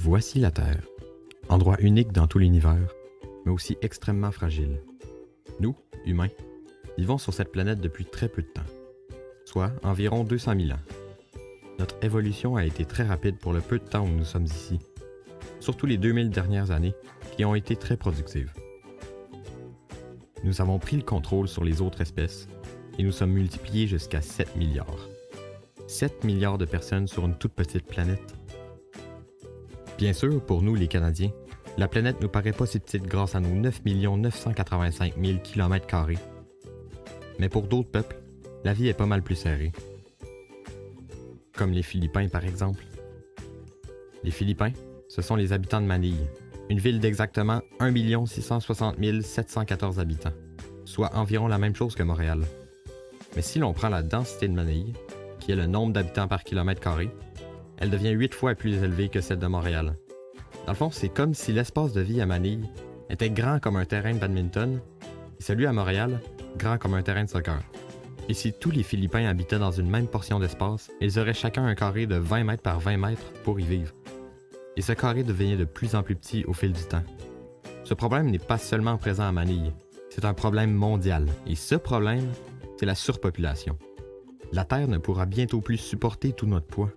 Voici la Terre, endroit unique dans tout l'univers, mais aussi extrêmement fragile. Nous, humains, vivons sur cette planète depuis très peu de temps, soit environ 200 000 ans. Notre évolution a été très rapide pour le peu de temps où nous sommes ici, surtout les 2000 dernières années qui ont été très productives. Nous avons pris le contrôle sur les autres espèces et nous sommes multipliés jusqu'à 7 milliards. 7 milliards de personnes sur une toute petite planète. Bien sûr, pour nous les Canadiens, la planète nous paraît pas si petite grâce à nos 9 985 000 km². Mais pour d'autres peuples, la vie est pas mal plus serrée. Comme les Philippins par exemple. Les Philippins, ce sont les habitants de Manille, une ville d'exactement 1 660 714 habitants, soit environ la même chose que Montréal. Mais si l'on prend la densité de Manille, qui est le nombre d'habitants par kilomètre-carré, elle devient 8 fois plus élevée que celle de Montréal. Dans le fond, c'est comme si l'espace de vie à Manille était grand comme un terrain de badminton, et celui à Montréal, grand comme un terrain de soccer. Et si tous les Philippins habitaient dans une même portion d'espace, ils auraient chacun un carré de 20 mètres par 20 mètres pour y vivre. Et ce carré devenait de plus en plus petit au fil du temps. Ce problème n'est pas seulement présent à Manille, c'est un problème mondial. Et ce problème, c'est la surpopulation. La Terre ne pourra bientôt plus supporter tout notre poids.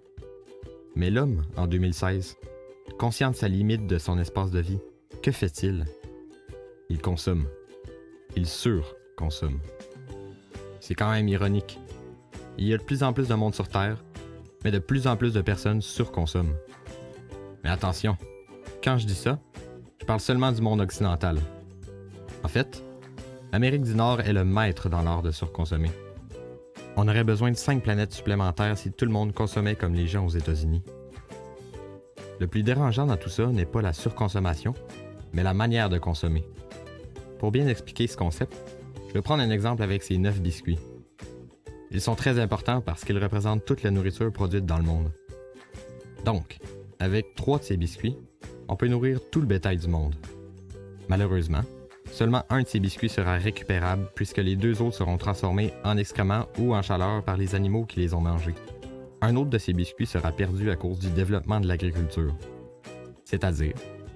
Mais l'homme, en 2016, conscient de sa limite de son espace de vie, que fait-il? Il consomme. Il surconsomme. C'est quand même ironique. Il y a de plus en plus de monde sur Terre, mais de plus en plus de personnes surconsomment. Mais attention, quand je dis ça, je parle seulement du monde occidental. En fait, l'Amérique du Nord est le maître dans l'art de surconsommer. On aurait besoin de 5 planètes supplémentaires si tout le monde consommait comme les gens aux États-Unis. Le plus dérangeant dans tout ça n'est pas la surconsommation, mais la manière de consommer. Pour bien expliquer ce concept, je vais prendre un exemple avec ces 9 biscuits. Ils sont très importants parce qu'ils représentent toute la nourriture produite dans le monde. Donc, avec 3 de ces biscuits, on peut nourrir tout le bétail du monde. Malheureusement, seulement un de ces biscuits sera récupérable puisque les 2 autres seront transformés en excréments ou en chaleur par les animaux qui les ont mangés. Un autre de ces biscuits sera perdu à cause du développement de l'agriculture, c'est-à-dire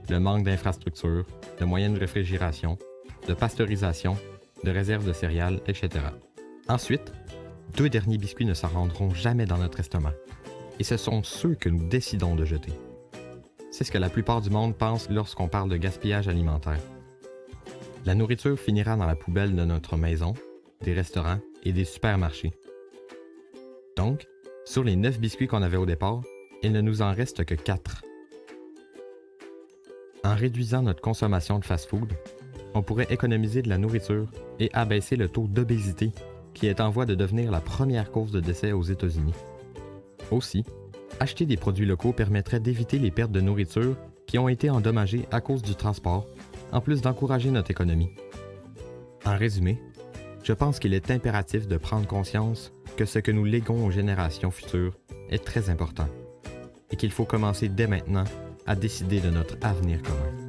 le manque d'infrastructures, de moyens de réfrigération, de pasteurisation, de réserves de céréales, etc. Ensuite, 2 derniers biscuits ne s'en rendront jamais dans notre estomac, et ce sont ceux que nous décidons de jeter. C'est ce que la plupart du monde pense lorsqu'on parle de gaspillage alimentaire. La nourriture finira dans la poubelle de notre maison, des restaurants et des supermarchés. Donc, sur les 9 biscuits qu'on avait au départ, il ne nous en reste que 4. En réduisant notre consommation de fast-food, on pourrait économiser de la nourriture et abaisser le taux d'obésité qui est en voie de devenir la première cause de décès aux États-Unis. Aussi, acheter des produits locaux permettrait d'éviter les pertes de nourriture qui ont été endommagées à cause du transport, en plus d'encourager notre économie. En résumé, je pense qu'il est impératif de prendre conscience que ce que nous léguons aux générations futures est très important et qu'il faut commencer dès maintenant à décider de notre avenir commun.